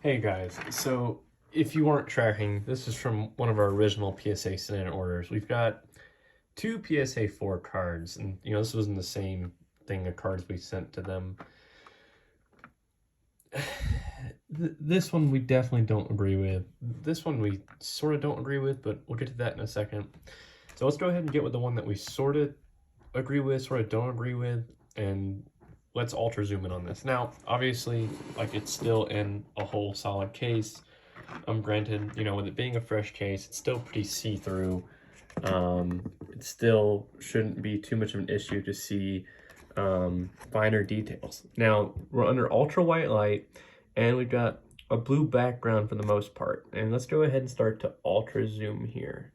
Hey guys, so if you weren't tracking, this is from one of our original PSA send-in orders. We've got two PSA 4 cards, and this wasn't the same thing of cards we sent to them. This one we definitely don't agree with. This one we sort of don't agree with, but we'll get to that in a second. So let's go ahead and get with the one that we sort of agree with, sort of don't agree with, and let's ultra zoom in on this. Now, obviously, like, it's still in a whole solid case. Granted, with it being a fresh case, it's still pretty see-through. It still shouldn't be too much of an issue to see finer details. Now, we're under ultra white light, and we've got a blue background for the most part. And let's go ahead and start to ultra zoom here.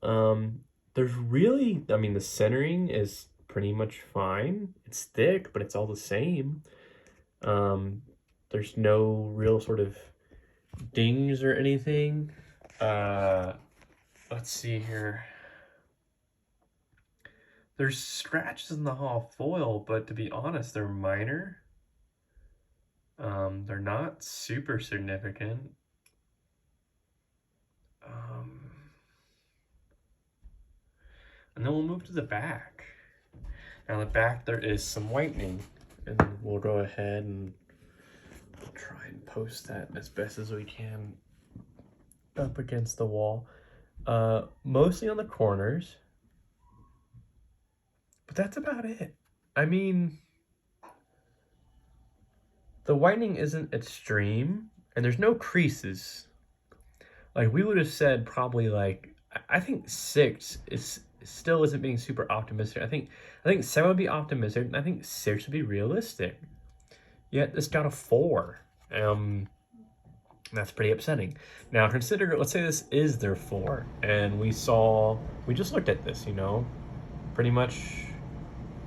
There's really, the centering is pretty much fine. It's thick, but it's all the same. There's no real sort of dings or anything. Let's see here. There's scratches in the hollow foil, but to be honest, they're minor. They're not super significant. And then we'll move to the back. Now the back, there is some whitening, and we'll go ahead and try and post that as best as we can up against the wall. Mostly on the corners, but that's about it. The whitening isn't extreme, and there's no creases. Like, we would have said probably, like, I think 6 still isn't being super optimistic. I think 7 would be optimistic, and I think 6 would be realistic. Yet this got a 4. That's pretty upsetting. Now consider, let's say this is their 4, and we just looked at this, pretty much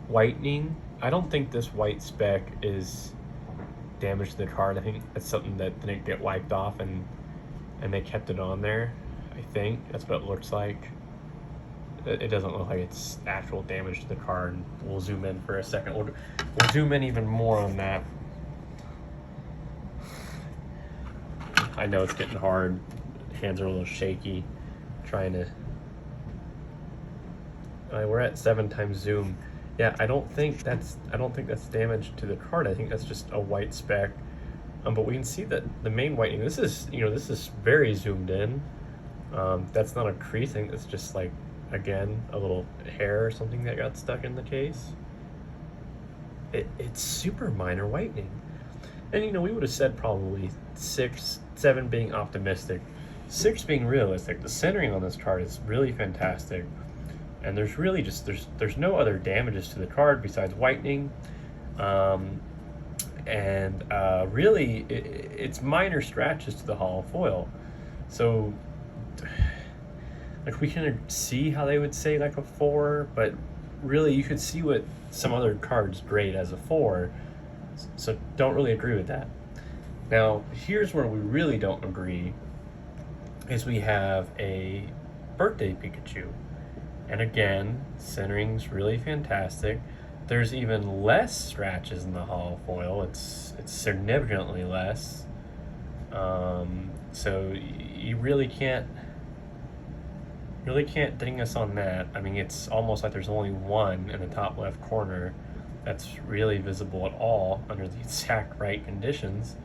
whitening. I don't think this white speck is damage to the card. I think it's something that didn't get wiped off, and they kept it on there. I think that's what it looks like. It doesn't look like it's actual damage to the card. We'll zoom in for a second. We'll zoom in even more on that. I know it's getting hard. Hands are a little shaky. Trying to. We're at 7 times zoom. Yeah, I don't think that's damage to the card. I think that's just a white speck. But we can see that the main whitening. This is very zoomed in. That's not a crease. I think it's just, like, again, a little hair or something that got stuck in the case. It's super minor whitening. And we would have said probably 6, 7 being optimistic, 6 being realistic. The centering on this card is really fantastic. And there's really just, there's no other damages to the card besides whitening. Really, it's minor scratches to the hollow foil. So, like, we can see how they would say, like, a 4, but really you could see what some other cards grade as a 4. So don't really agree with that. Now, here's where we really don't agree, is we have a birthday Pikachu. And again, centering's really fantastic. There's even less scratches in the hollow foil. It's significantly less. So you really can't ding us on that. It's almost like there's only one in the top left corner that's really visible at all under the exact right conditions.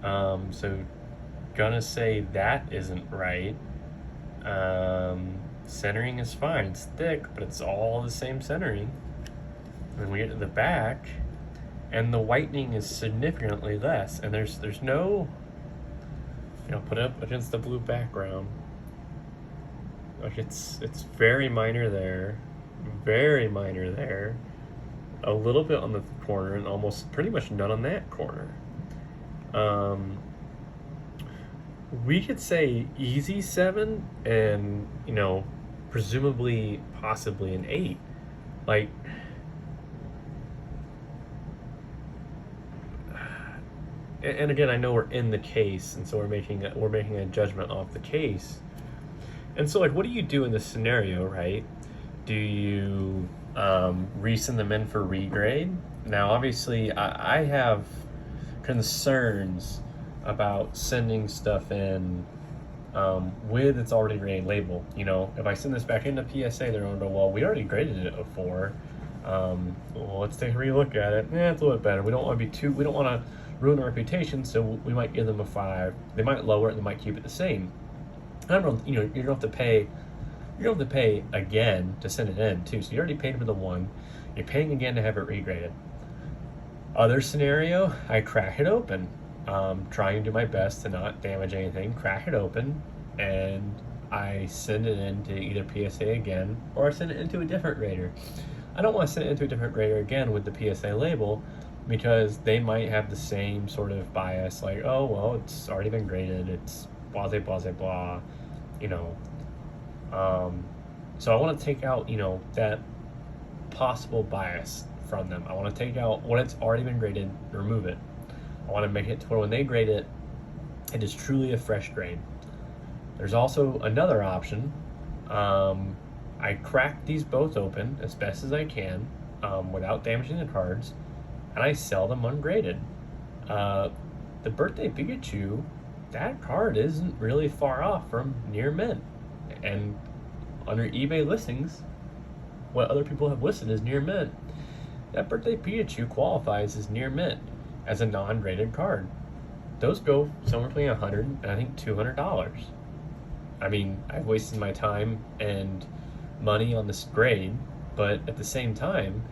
So gonna say that isn't right. Centering is fine. It's thick, but it's all the same centering. And we get to the back, and the whitening is significantly less. And there's no, put it up against the blue background. Like, it's very minor there, very minor there. A little bit on the corner, and almost pretty much none on that corner. We could say easy 7, and presumably possibly an 8. Like, and again, I know we're in the case, and so we're making a judgment off the case. And so, like, what do you do in this scenario, right? Do you resend them in for regrade? Now, obviously, I have concerns about sending stuff in with its already graded label. You know, if I send this back into PSA, they're going to go, well, we already graded it before. Well, let's take a relook at it. Yeah, it's a little bit better. We don't want to be we don't want to ruin our reputation, so we might give them a 5. They might lower it, they might keep it the same. I don't know, you know, you're going to have to pay. You're going to have to pay again to send it in too. So you already paid for the one. You're paying again to have it regraded. Other scenario, I crack it open, trying to do my best to not damage anything. Crack it open, and I send it into either PSA again, or I send it into a different grader. I don't want to send it into a different grader again with the PSA label, because they might have the same sort of bias, like, oh well, it's already been graded, it's blah blah blah blah, you know. So I want to take out, you know, that possible bias from them. I want to take out what it's already been graded, remove it. I want to make it to where when they grade it, it is truly a fresh grade. There's also another option. I crack these both open as best as I can without damaging the cards, and I sell them ungraded. The Birthday Pikachu, that card isn't really far off from near mint. And under eBay listings, what other people have listed as near mint, that Birthday Pikachu qualifies as near mint as a non-graded card. Those go somewhere between $100 and I think $200. I mean, I've wasted my time and money on this grade, but at the same time,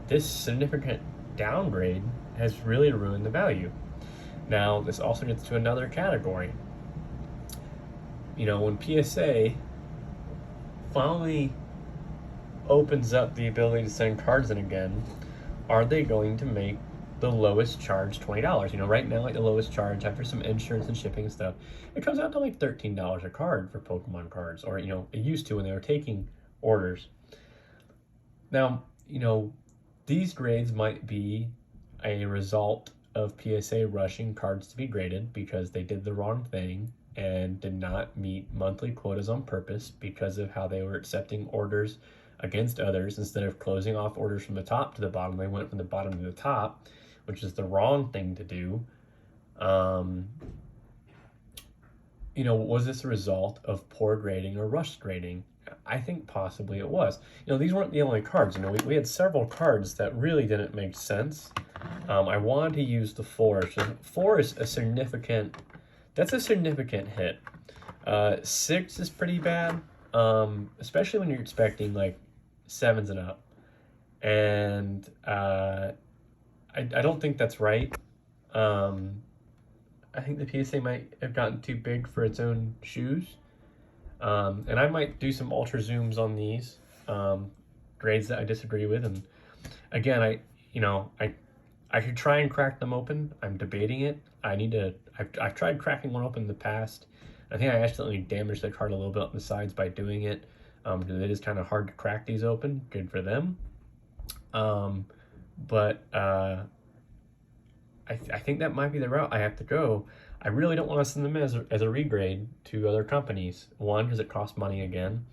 this significant downgrade has really ruined the value. Now, this also gets to another category. You know, when PSA finally opens up the ability to send cards in again, are they going to make the lowest charge $20? You know, right now, like the lowest charge after some insurance and shipping and stuff, it comes out to like $13 a card for Pokemon cards, or, you know, it used to when they were taking orders. Now, you know, these grades might be a result of PSA rushing cards to be graded because they did the wrong thing and did not meet monthly quotas on purpose because of how they were accepting orders against others. Instead of closing off orders from the top to the bottom, they went from the bottom to the top, which is the wrong thing to do. You know, was this a result of poor grading or rushed grading? I think possibly it was. You know, these weren't the only cards. You know, we had several cards that really didn't make sense. I wanted to use the 4. So 4 is a significant, that's a significant hit. 6 is pretty bad, especially when you're expecting like 7s and up. And I don't think that's right. I think the PSA might have gotten too big for its own shoes. And I might do some ultra zooms on these grades that I disagree with. And again, I should try and crack them open. I'm debating it. I've tried cracking one open in the past. I think I accidentally damaged the card a little bit on the sides by doing it. Because it is kind of hard to crack these open. Good for them. But I think that might be the route I have to go. I really don't want to send them as a regrade to other companies. 1, because it costs money again.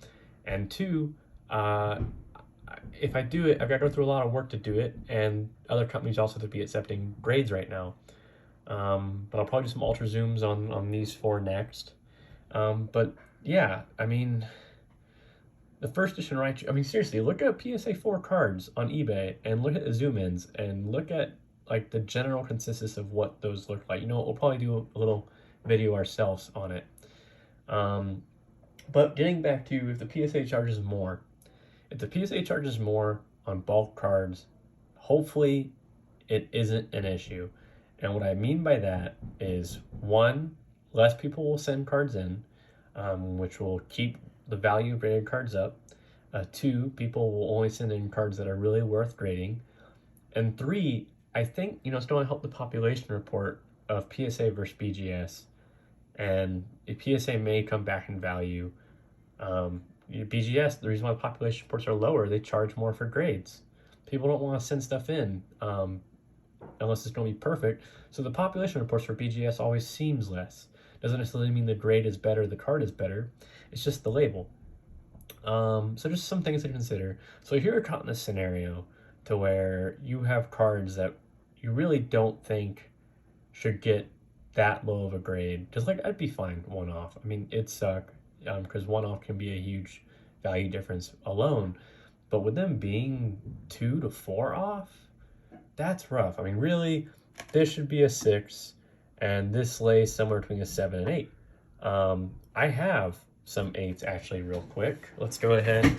And 2, if I do it, I've got to go through a lot of work to do it. And other companies also have to be accepting grades right now. But I'll probably do some ultra zooms on these 4 next. But yeah, I mean, the first edition, right? I mean, seriously, look at PSA 4 cards on eBay and look at the zoom ins and look at like the general consensus of what those look like. You know, we'll probably do a little video ourselves on it. But getting back to if the PSA charges more, if the PSA charges more on bulk cards, hopefully it isn't an issue. And what I mean by that is 1, less people will send cards in, which will keep the value of graded cards up. 2, people will only send in cards that are really worth grading. And 3, I think, you know, it's going to help the population report of PSA versus BGS. And if PSA may come back in value. BGS, the reason why the population reports are lower, they charge more for grades. People don't want to send stuff in unless it's going to be perfect. So the population reports for BGS always seems less. Doesn't necessarily mean the grade is better, the card is better. It's just the label. So just some things to consider. So if you're caught in a scenario to where you have cards that you really don't think should get that low of a grade, just like I'd be fine one off. I mean, it suck because one off can be a huge value difference alone, but with them being 2 to 4 off, that's rough. I mean, really, this should be a 6, and this lays somewhere between a 7 and 8. I have some 8s actually, real quick. Let's go ahead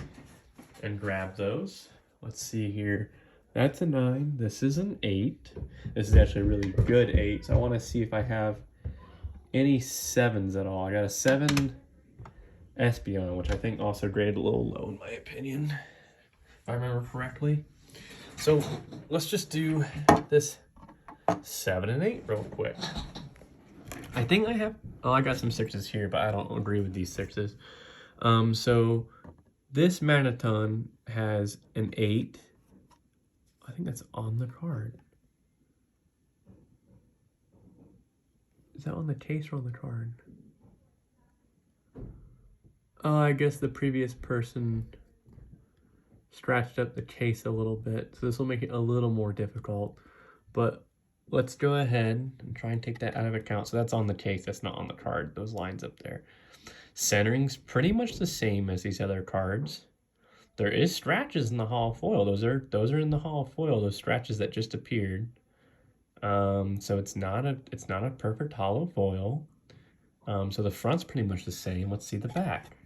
and grab those. Let's see here. That's a 9. This is an 8. This is actually a really good 8. So I want to see if I have any 7s at all. I got a 7 Espeon, which I think also graded a little low in my opinion, if I remember correctly. So let's just do this 7 and 8 real quick. I think I have, oh, I got some 6s here, but I don't agree with these 6s. So this Magneton has an 8. I think that's on the card. Is that on the case or on the card? Oh, I guess the previous person scratched up the case a little bit, so this will make it a little more difficult. But let's go ahead and try and take that out of account. So that's on the case, that's not on the card, those lines up there. Centering's pretty much the same as these other cards. There is scratches in the hollow foil. Those are in the hollow foil, those scratches that just appeared. So it's not a perfect hollow foil. So the front's pretty much the same. Let's see the back.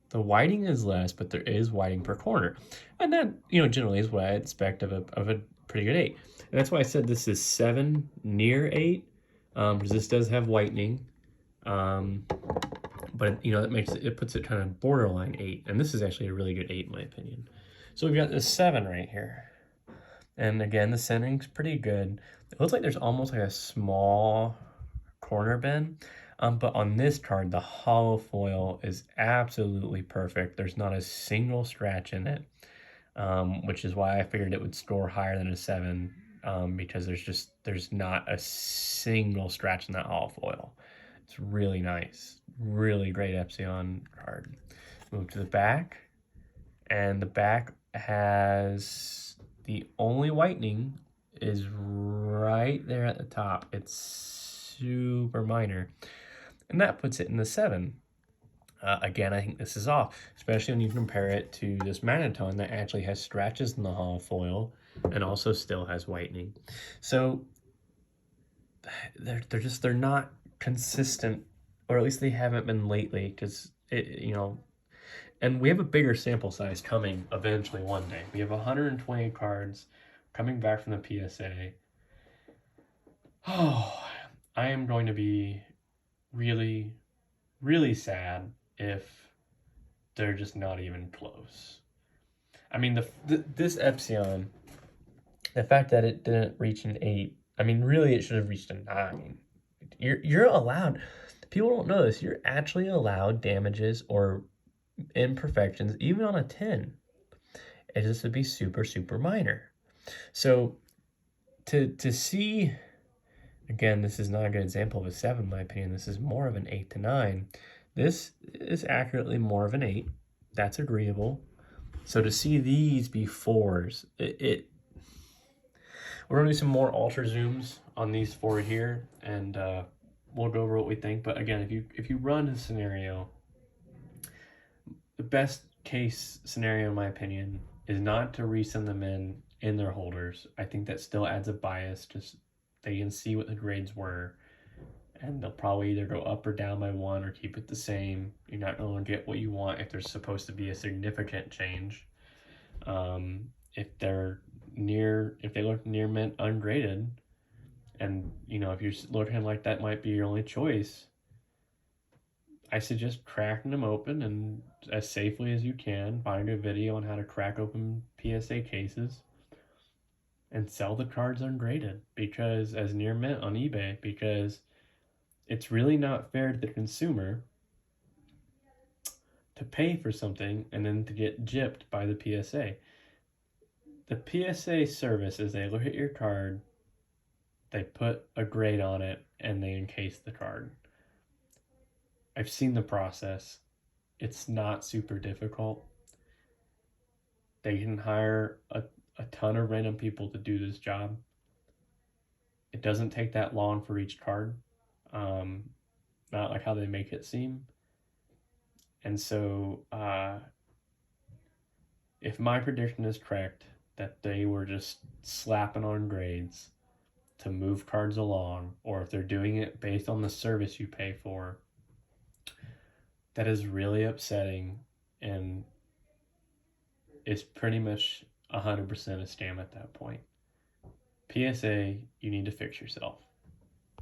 The whiting is less, but there is whiting per corner. And that, generally is what I expect of a pretty good 8. And that's why I said this is 7 near 8, because this does have whitening. But that makes it puts it kind of borderline 8. And this is actually a really good 8 in my opinion. So we've got this 7 right here. And again, the centering's pretty good. It looks like there's almost like a small corner bend. But on this card, the hollow foil is absolutely perfect. There's not a single scratch in it, which is why I figured it would score higher than a 7, because there's not a single scratch in that hollow foil. It's really nice. Really great Epsilon card. Move to the back, and the back has the only whitening is right there at the top. It's super minor, and that puts it in the 7. Again, I think this is off, especially when you compare it to this Magneton that actually has scratches in the hollow foil and also still has whitening. So they're not consistent, or at least they haven't been lately, because and we have a bigger sample size coming eventually one day. We have 120 cards coming back from the PSA. Oh, I am going to be really, really sad if they're just not even close. I mean, this Epsilon, the fact that it didn't reach an 8, I mean, really it should have reached a 9. You're allowed, people don't know this, you're actually allowed damages or imperfections even on a 10. It just would be super, super minor. So to see, again, this is not a good example of a 7 in my opinion. This is more of an 8 to 9. This is accurately more of an 8. That's agreeable. So to see these be 4s, we're gonna do some more ultra zooms on these 4 here, and we'll go over what we think. But again, if you run a scenario, the best case scenario in my opinion is not to resend them in their holders. I think that still adds a bias, just they can see what the grades were, and they'll probably either go up or down by 1 or keep it the same. You're not going to get what you want if there's supposed to be a significant change. If they look near mint ungraded, and if you're looking like that might be your only choice, I suggest cracking them open and as safely as you can. Find a video on how to crack open PSA cases and sell the cards ungraded, because as near mint on eBay, because it's really not fair to the consumer to pay for something and then to get gypped by the PSA. The PSA service is they look at your card, they put a grade on it, and they encase the card. I've seen the process. It's not super difficult. They can hire a ton of random people to do this job. It doesn't take that long for each card, um, not like how they make it seem. And so, if my prediction is correct, that they were just slapping on grades to move cards along, or if they're doing it based on the service you pay for, that is really upsetting and is pretty much 100% a scam at that point. PSA, you need to fix yourself.